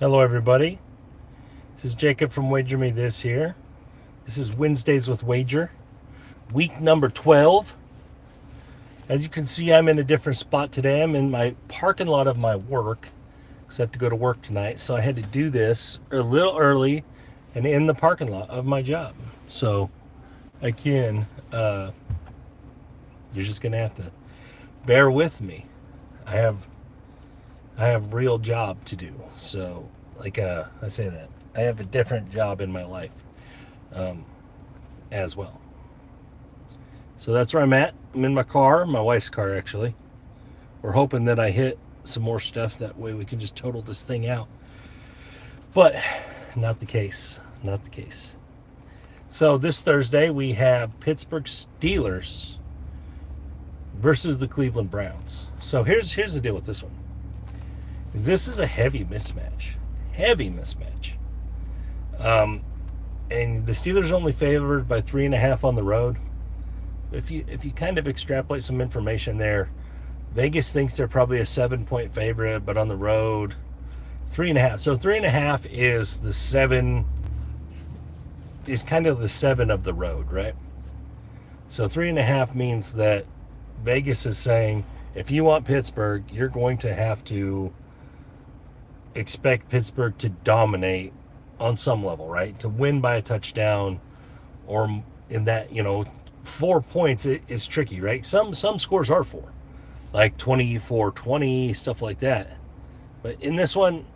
Hello, everybody. This is Jacob from Wager Me This here. This is Wednesdays with Wager, week number 12. As you can see, I'm in a different spot today. I'm in my parking lot of my work because I have to go to work tonight. So I had to do this a little early and in the parking lot of my job. So again, you're just going to have to bear with me. I have real job to do. So, I say that I have a different job in my life, as well. So that's where I'm at. I'm in my car, my wife's car actually. We're hoping that I hit some more stuff. That way we can just total this thing out. But not the case. Not the case. So this Thursday we have Pittsburgh Steelers versus the Cleveland Browns. So here's the deal with this one. This is a heavy mismatch. Heavy mismatch. And the Steelers are only favored by 3.5 on the road. If you kind of extrapolate some information there, Vegas thinks they're probably a 7-point favorite, but on the road, 3.5. So 3.5 is the 7. Is kind of the 7 of the road, right? So 3.5 means that Vegas is saying if you want Pittsburgh, you're going to have to expect Pittsburgh to dominate on some level, right? To win by a touchdown, or in that, 4 points is tricky, right? Some scores are 4, like 24-20, stuff like that. But in this one,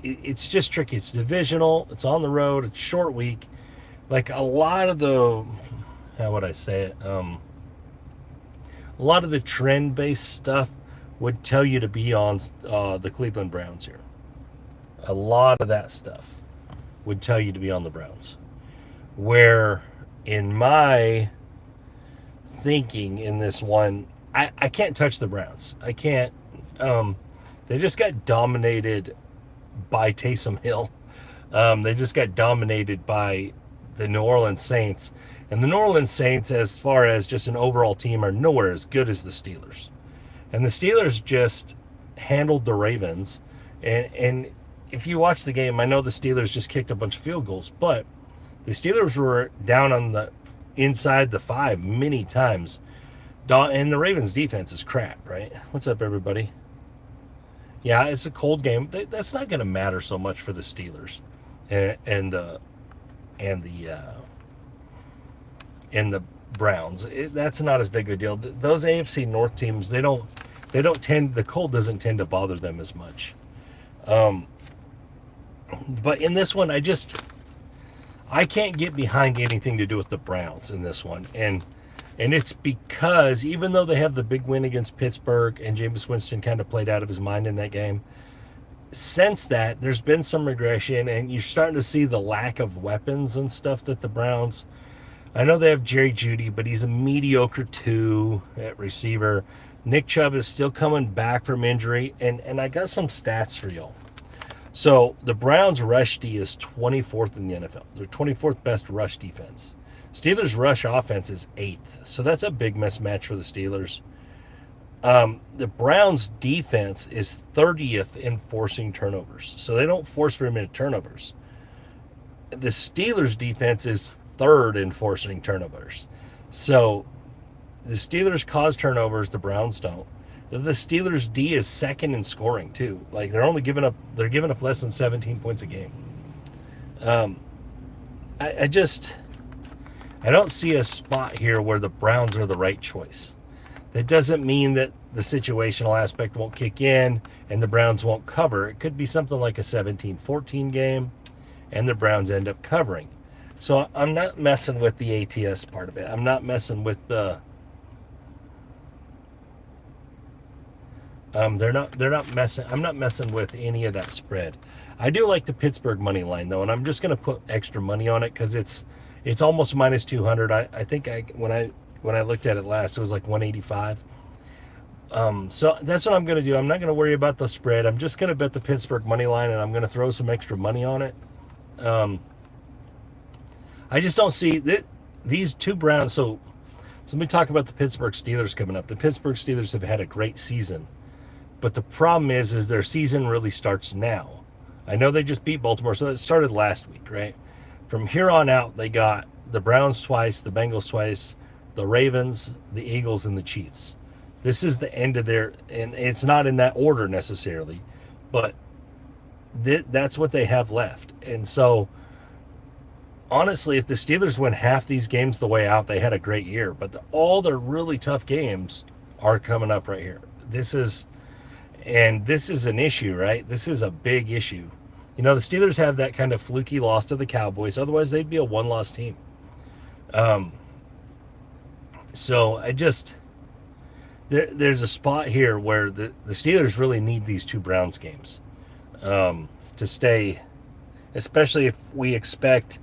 it's just tricky. It's divisional. It's on the road. It's short week. Like a lot of the, how would I say it? A lot of the trend-based stuff would tell you to be on the Cleveland Browns here. A lot of that stuff would tell you to be on the Browns. Where in my thinking in this one, I can't touch the Browns. I can't. They just got dominated by Taysom Hill. They just got dominated by the New Orleans Saints. And the New Orleans Saints, as far as just an overall team, are nowhere as good as the Steelers. And the Steelers just handled the Ravens. And if you watch the game, I know the Steelers just kicked a bunch of field goals, but the Steelers were down on the inside the 5 many times. And the Ravens defense is crap, right? What's up, everybody? Yeah, it's a cold game. That's not going to matter so much for the Steelers and the Browns. That's not as big of a deal. Those AFC North teams, the cold doesn't tend to bother them as much. But in this one, I can't get behind anything to do with the Browns in this one. And it's because even though they have the big win against Pittsburgh and Jameis Winston kind of played out of his mind in that game, since that, there's been some regression, and you're starting to see the lack of weapons and stuff that the Browns. I know they have Jerry Jeudy, but he's a mediocre 2 at receiver. Nick Chubb is still coming back from injury, and I got some stats for y'all. So the Browns' rush D is 24th in the NFL. They're 24th best rush defense. Steelers' rush offense is 8th, so that's a big mismatch for the Steelers. The Browns' defense is 30th in forcing turnovers, so they don't force very many turnovers. The Steelers' defense is 3rd in forcing turnovers. So the Steelers cause turnovers, the Browns don't. The Steelers' D is 2nd in scoring too. Like they're giving up less than 17 points a game. I don't see a spot here where the Browns are the right choice. That doesn't mean that the situational aspect won't kick in and the Browns won't cover. It could be something like a 17-14 game and the Browns end up covering. So I'm not messing with the ATS part of it. I'm not messing with the I'm not messing with any of that spread. I do like the Pittsburgh money line though, and I'm just going to put extra money on it because it's almost minus 200. I think when I looked at it last, it was like 185. So that's what I'm going to do. I'm not going to worry about the spread. I'm just going to bet the Pittsburgh money line, and I'm going to throw some extra money on it. I just don't see these two Browns. So let me talk about the Pittsburgh Steelers coming up. The Pittsburgh Steelers have had a great season. But the problem is their season really starts now. I know they just beat Baltimore, so it started last week, right? From here on out, they got the Browns twice, the Bengals twice, the Ravens, the Eagles, and the Chiefs. This is the end of their, and it's not in that order necessarily, but that's what they have left. And so, honestly, if the Steelers win half these games the way out, they had a great year. But all their really tough games are coming up right here. This is an issue, right? This is a big issue. You know, the Steelers have that kind of fluky loss to the Cowboys. Otherwise, they'd be a one-loss team. So there's a spot here where the Steelers really need these two Browns games to stay, especially if we expect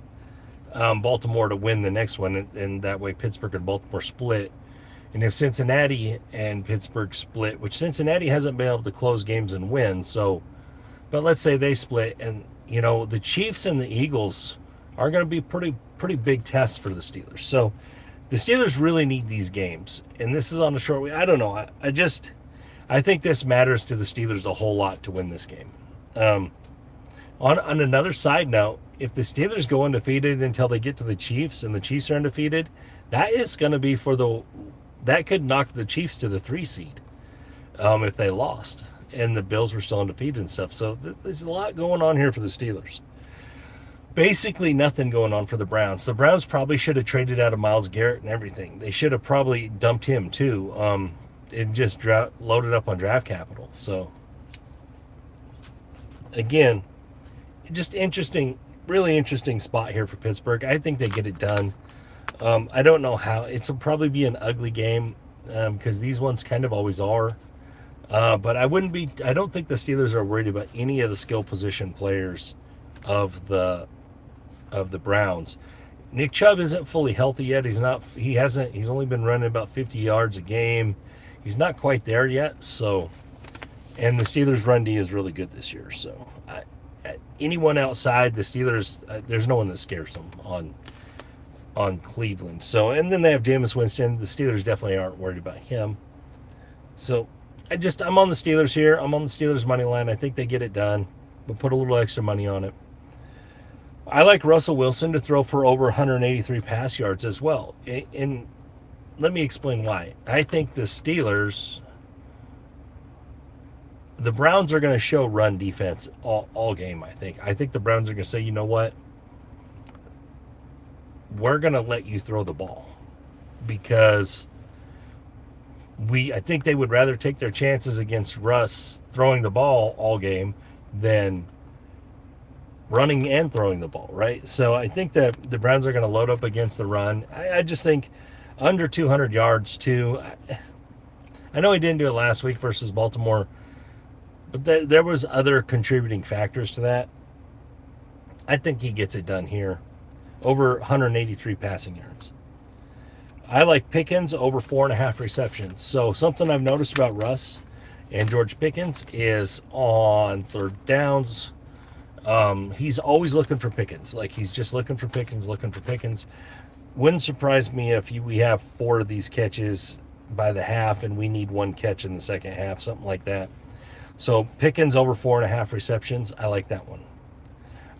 Baltimore to win the next one, and that way Pittsburgh and Baltimore split. And if Cincinnati and Pittsburgh split, which Cincinnati hasn't been able to close games and win, so, but let's say they split, and you know the Chiefs and the Eagles are going to be pretty big tests for the Steelers. So the Steelers really need these games, and this is on a short week. I don't know. I think this matters to the Steelers a whole lot to win this game. On another side note, if the Steelers go undefeated until they get to the Chiefs and the Chiefs are undefeated, that is going to be that could knock the Chiefs to the 3 seed if they lost and the Bills were still undefeated and stuff. So there's a lot going on here for the Steelers. Basically nothing going on for the Browns. The Browns probably should have traded out of Myles Garrett and everything. They should have probably dumped him too and just loaded up on draft capital. So again, just interesting, really interesting spot here for Pittsburgh. I think they get it done. I don't know how. It'll probably be an ugly game because these ones kind of always are. But I don't think the Steelers are worried about any of the skill position players of the Browns. Nick Chubb isn't fully healthy yet. He's only been running about 50 yards a game. He's not quite there yet. So, and the Steelers' run D is really good this year. So, anyone outside the Steelers, there's no one that scares them on Cleveland. So, and then they have Jameis Winston. The Steelers definitely aren't worried about him. So, I'm on the Steelers here. I'm on the Steelers money line. I think they get it done. We'll put a little extra money on it. I like Russell Wilson to throw for over 183 pass yards as well. And let me explain why. I think the Browns are going to show run defense all game, I think. I think the Browns are going to say, you know what? We're going to let you throw the ball. Because I think they would rather take their chances against Russ throwing the ball all game than running and throwing the ball, right? So I think that the Browns are going to load up against the run. I just think under 200 yards too. I know he didn't do it last week versus Baltimore, but there was other contributing factors to that. I think he gets it done here. Over 183 passing yards. I like Pickens over 4.5 receptions. So something I've noticed about Russ and George Pickens is on third downs, he's always looking for Pickens. Like, he's just looking for Pickens. Wouldn't surprise me if we have 4 of these catches by the half and we need 1 catch in the second half, something like that. So Pickens over 4.5 receptions, I like that one.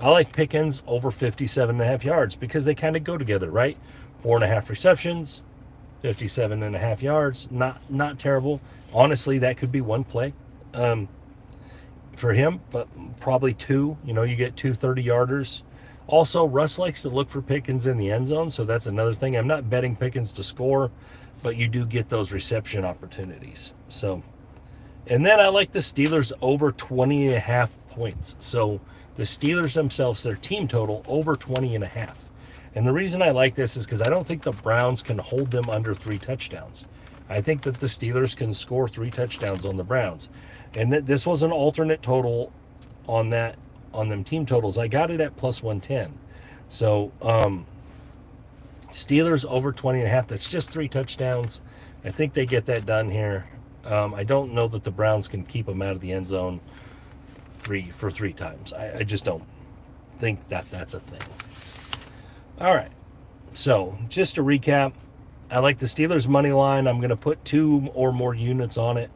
I like Pickens over 57.5 yards because they kind of go together, right? 4.5 receptions, 57.5 yards, not terrible. Honestly, that could be one play for him, but probably 2. You get 2 30-yarders. Also, Russ likes to look for Pickens in the end zone, so that's another thing. I'm not betting Pickens to score, but you do get those reception opportunities. So, and then I like the Steelers over 20.5 points. So the Steelers themselves, their team total over 20.5. And the reason I like this is because I don't think the Browns can hold them under 3 touchdowns. I think that the Steelers can score 3 touchdowns on the Browns. And this was an alternate total on them team totals. I got it at plus 110. So Steelers over 20.5. That's just 3 touchdowns. I think they get that done here. I don't know that the Browns can keep them out of the end zone 3 times. I just don't think that's a thing. All right, so just to recap, I like the Steelers money line. I'm going to put 2 or more units on it.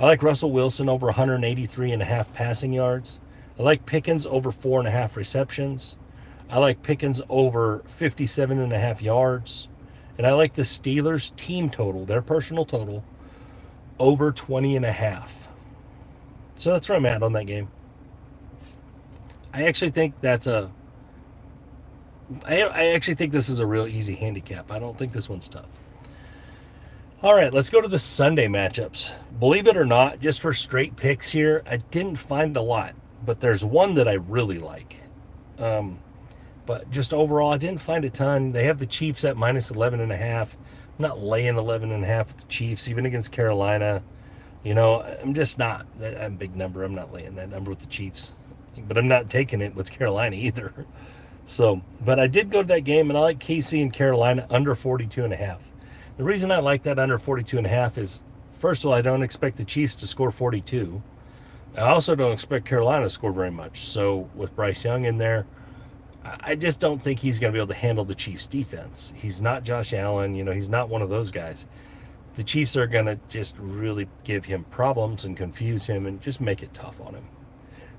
I like Russell Wilson over 183.5 passing yards. I like Pickens over 4.5 receptions. I like Pickens over 57.5 yards. And I like the Steelers team total, their personal total, over 20.5. So that's where I'm at on that game. I actually think that's I actually think this is a real easy handicap. I don't think this one's tough. All right, let's go to the Sunday matchups. Believe it or not, just for straight picks here, I didn't find a lot, but there's one that I really like. But just overall, I didn't find a ton. They have the Chiefs at minus 11.5. I'm not laying 11.5 with the Chiefs, even against Carolina. You know, I'm just not. I'm a big number. I'm not laying that number with the Chiefs. But I'm not taking it with Carolina either. So, but I did go to that game, and I like KC and Carolina under 42.5. The reason I like that under 42.5 is, first of all, I don't expect the Chiefs to score 42. I also don't expect Carolina to score very much. So with Bryce Young in there, I just don't think he's going to be able to handle the Chiefs' defense. He's not Josh Allen. You know, he's not one of those guys. The Chiefs are going to just really give him problems and confuse him and just make it tough on him.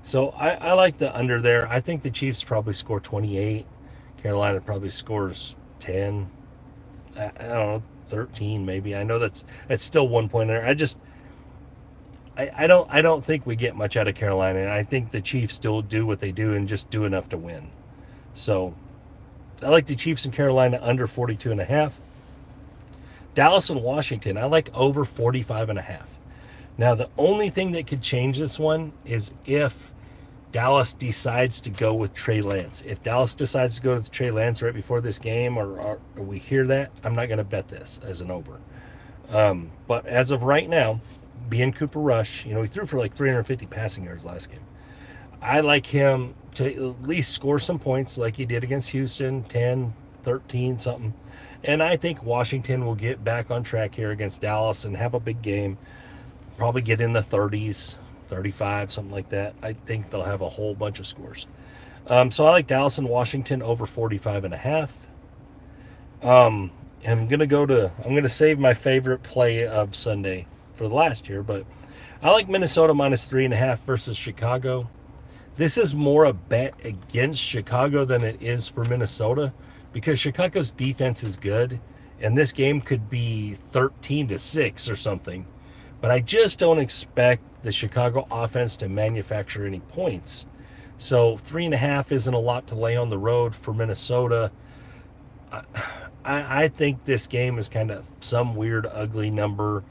So I like the under there. I think the Chiefs probably score 28. Carolina probably scores 10. I don't know, 13 maybe. I know that's still 1 point there. I don't think we get much out of Carolina. I think the Chiefs still do what they do and just do enough to win. So I like the Chiefs and Carolina under 42.5. Dallas and Washington, I like over 45.5. Now the only thing that could change this one is if Dallas decides to go with Trey Lance. If Dallas decides to go with Trey Lance right before this game, or we hear that, I'm not going to bet this as an over. But as of right now, being Cooper Rush, you know, he threw for like 350 passing yards last game. I like him to at least score some points like he did against Houston, 10, 13, something. And I think Washington will get back on track here against Dallas and have a big game. Probably get in the 30s, 35, something like that. I think they'll have a whole bunch of scores. So I like Dallas and Washington over 45.5. I'm going to save my favorite play of Sunday for the last year, but I like Minnesota minus 3.5 versus Chicago. This is more a bet against Chicago than it is for Minnesota because Chicago's defense is good, and this game could be 13-6 or something. But I just don't expect the Chicago offense to manufacture any points. So 3.5 isn't a lot to lay on the road for Minnesota. I think this game is kind of some weird, ugly number,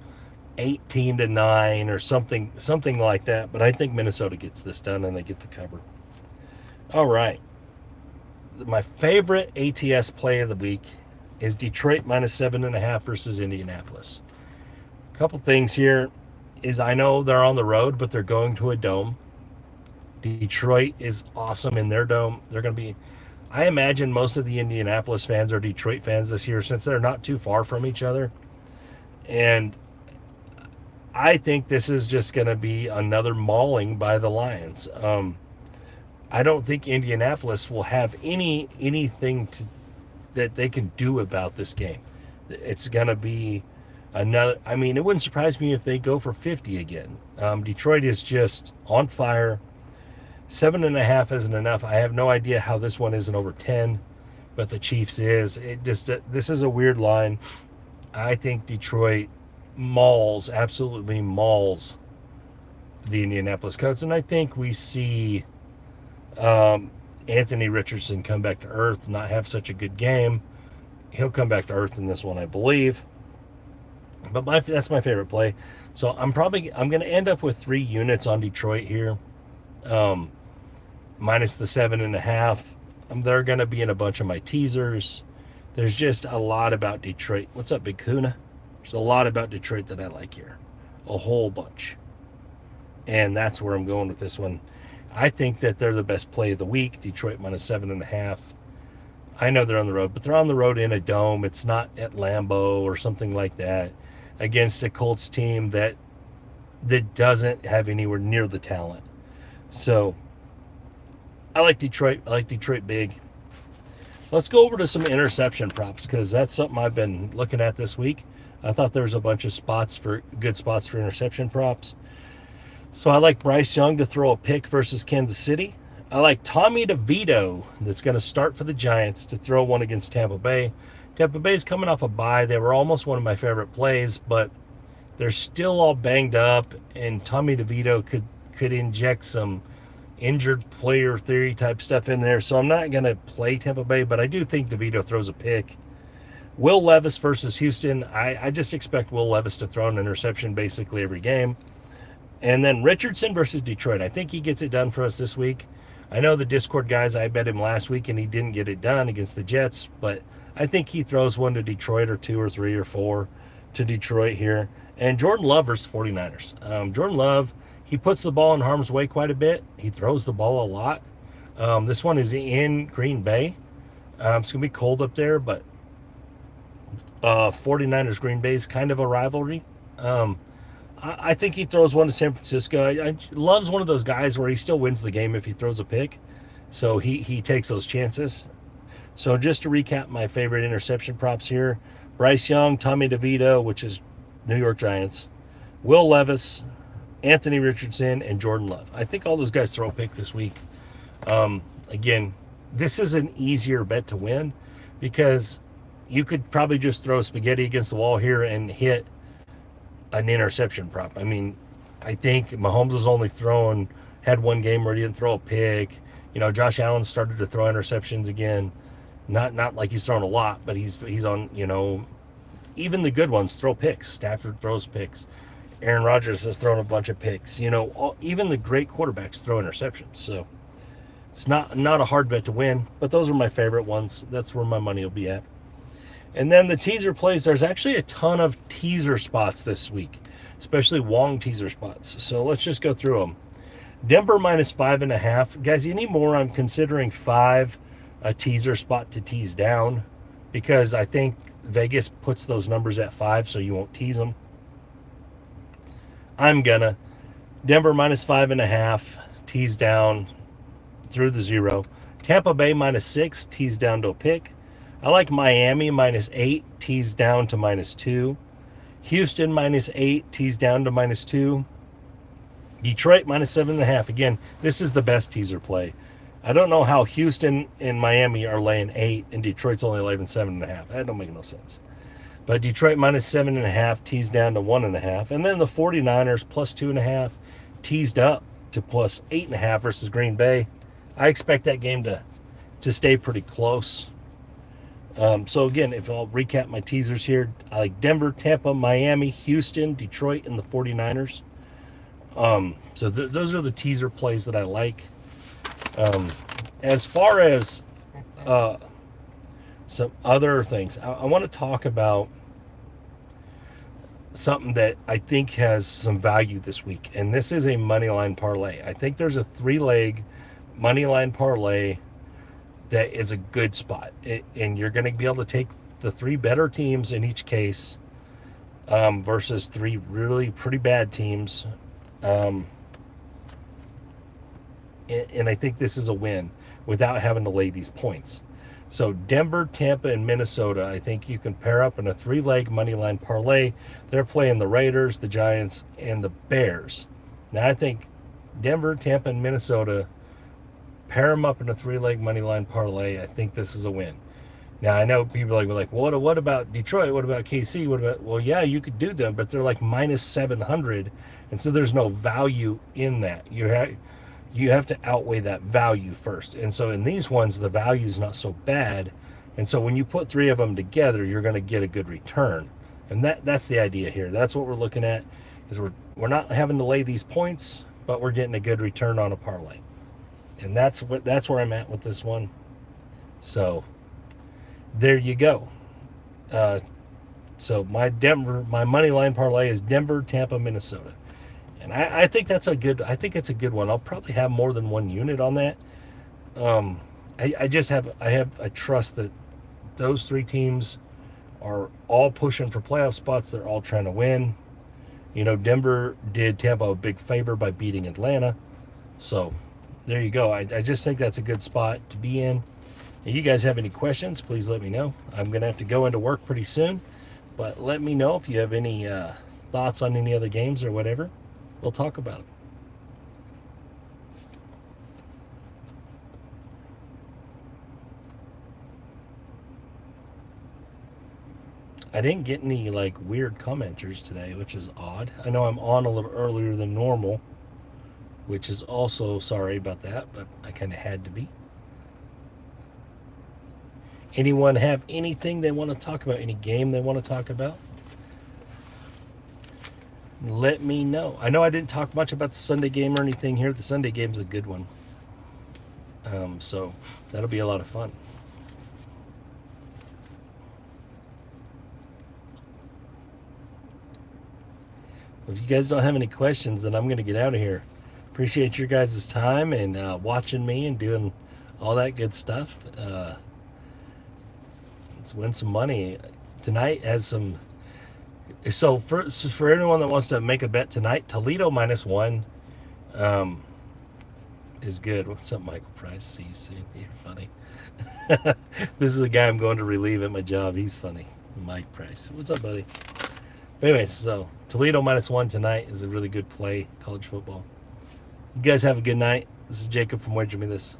18-9 or something like that. But I think Minnesota gets this done and they get the cover. All right. My favorite ATS play of the week is Detroit minus 7.5 versus Indianapolis. A couple things here is I know they're on the road, but they're going to a dome. Detroit is awesome in their dome. They're going to be, I imagine most of the Indianapolis fans are Detroit fans this year since they're not too far from each other. And I think this is just going to be another mauling by the Lions. I don't think Indianapolis will have anything that they can do about this game. It's going to be another. I mean, it wouldn't surprise me if they go for 50 again. Detroit is just on fire. 7.5 isn't enough. I have no idea how this one isn't over 10, but the Chiefs is. This is a weird line. I think Detroit absolutely mauls the Indianapolis Colts, and I think we see Anthony Richardson come back to earth, not have such a good game. He'll come back to earth in this one, I believe. But that's my favorite play. So I'm going to end up with 3 units on Detroit here, minus the 7.5. They're going to be in a bunch of my teasers. There's just a lot about Detroit. What's up, Big Kuna? There's a lot about Detroit that I like here, a whole bunch, and that's where I'm going with this one. I think that they're the best play of the week. Detroit minus 7.5. I know they're on the road, but they're on the road in a dome. It's not at Lambeau or something like that against a Colts team that doesn't have anywhere near the talent. So I like Detroit. I like Detroit big. Let's go over to some interception props because that's something I've been looking at this week. I thought there was a bunch of good spots for interception props. So I like Bryce Young to throw a pick versus Kansas City. I like Tommy DeVito, that's going to start for the Giants, to throw one against Tampa Bay. Tampa Bay's coming off a bye. They were almost one of my favorite plays, but they're still all banged up, and Tommy DeVito could inject some injured player theory type stuff in there. So I'm not going to play Tampa Bay, but I do think DeVito throws a pick. Will Levis versus Houston. I just expect Will Levis to throw an interception basically every game. And then Richardson versus Detroit. I think he gets it done for us this week. I know the Discord guys, I bet him last week and he didn't get it done against the Jets, but I think he throws one to Detroit, or 2 or 3 or 4 to Detroit here. And Jordan Love versus 49ers. Jordan Love, he puts the ball in harm's way quite a bit. He throws the ball a lot. This one is in Green Bay. It's going to be cold up there, but 49ers Green Bay is kind of a rivalry. I think he throws one to San Francisco. Love's one of those guys where he still wins the game if he throws a pick. So he takes those chances. So just to recap my favorite interception props here: Bryce Young, Tommy DeVito, which is New York Giants, Will Levis, Anthony Richardson, and Jordan Love. I think all those guys throw a pick this week. Again, this is an easier bet to win because you could probably just throw spaghetti against the wall here and hit an interception prop. I mean, I think Mahomes has only had one game where he didn't throw a pick. Josh Allen started to throw interceptions again. Not like he's thrown a lot, but he's on, even the good ones throw picks. Stafford throws picks. Aaron Rodgers has thrown a bunch of picks. Even the great quarterbacks throw interceptions. So it's not a hard bet to win, but those are my favorite ones. That's where my money will be at. And then the teaser plays, there's actually a ton of teaser spots this week, especially Wong teaser spots. So let's just go through them. Denver minus 5.5. Guys, anymore I'm considering 5 a teaser spot to tease down, because I think Vegas puts those numbers at 5 so you won't tease them. I'm gonna. Denver minus 5.5, tease down through the 0. Tampa Bay minus 6, tease down to a pick. I like Miami minus 8, tease down to minus 2. Houston minus 8, tease down to minus 2. Detroit minus 7.5. Again, this is the best teaser play. I don't know how Houston and Miami are laying 8 and Detroit's only laying 7.5. That don't make no sense. But Detroit minus 7.5, teased down to 1.5. And then the 49ers plus 2.5, teased up to plus 8.5 versus Green Bay. I expect that game to stay pretty close. So again, if I'll recap my teasers here, I like Denver, Tampa, Miami, Houston, Detroit, and the 49ers. So those are the teaser plays that I like. As far as some other things, I want to talk about something that I think has some value this week, and this is a money line parlay. I think there's a 3-leg money line parlay that is a good spot, and you're going to be able to take the 3 better teams in each case versus 3 really pretty bad teams. And I think this is a win without having to lay these points. So Denver, Tampa, and Minnesota, I think you can pair up in a 3-leg money line parlay. They're playing the Raiders, the Giants, and the Bears. Now I think Denver, Tampa, and Minnesota, pair them up in a 3-leg money line parlay. I think this is a win. Now I know people are like, well, what about Detroit? What about KC? Well, yeah, you could do them, but they're like minus 700, and so there's no value in that. You have to outweigh that value first. And so in these ones, the value is not so bad. And so when you put 3 of them together, you're going to get a good return. And that's the idea here. That's what we're looking at, is we're not having to lay these points, but we're getting a good return on a parlay. And that's where I'm at with this one. So there you go. So my money line parlay is Denver, Tampa, Minnesota. And I think it's a good one. I'll probably have more than one unit on that. I trust that those 3 teams are all pushing for playoff spots. They're all trying to win. Denver did Tampa a big favor by beating Atlanta. So there you go. I just think that's a good spot to be in. If you guys have any questions, please let me know. I'm going to have to go into work pretty soon. But let me know if you have any thoughts on any other games or whatever. We'll talk about it. I didn't get any like weird commenters today, which is odd. I know I'm on a little earlier than normal, which is also sorry about that, but I kind of had to be. Anyone have anything they want to talk about? Any game they want to talk about? Let me know. I know I didn't talk much about the Sunday game or anything here. The Sunday game's a good one. So that'll be a lot of fun. If you guys don't have any questions, then I'm going to get out of here. Appreciate your guys' time and watching me and doing all that good stuff. Let's win some money. Tonight has some. So for anyone that wants to make a bet tonight, Toledo -1 is good. What's up, Michael Price? See you soon. You're funny. This is the guy I'm going to relieve at my job. He's funny. Mike Price. What's up, buddy? But anyways, so Toledo -1 tonight is a really good play, college football. You guys have a good night. This is Jacob from Wager Me This.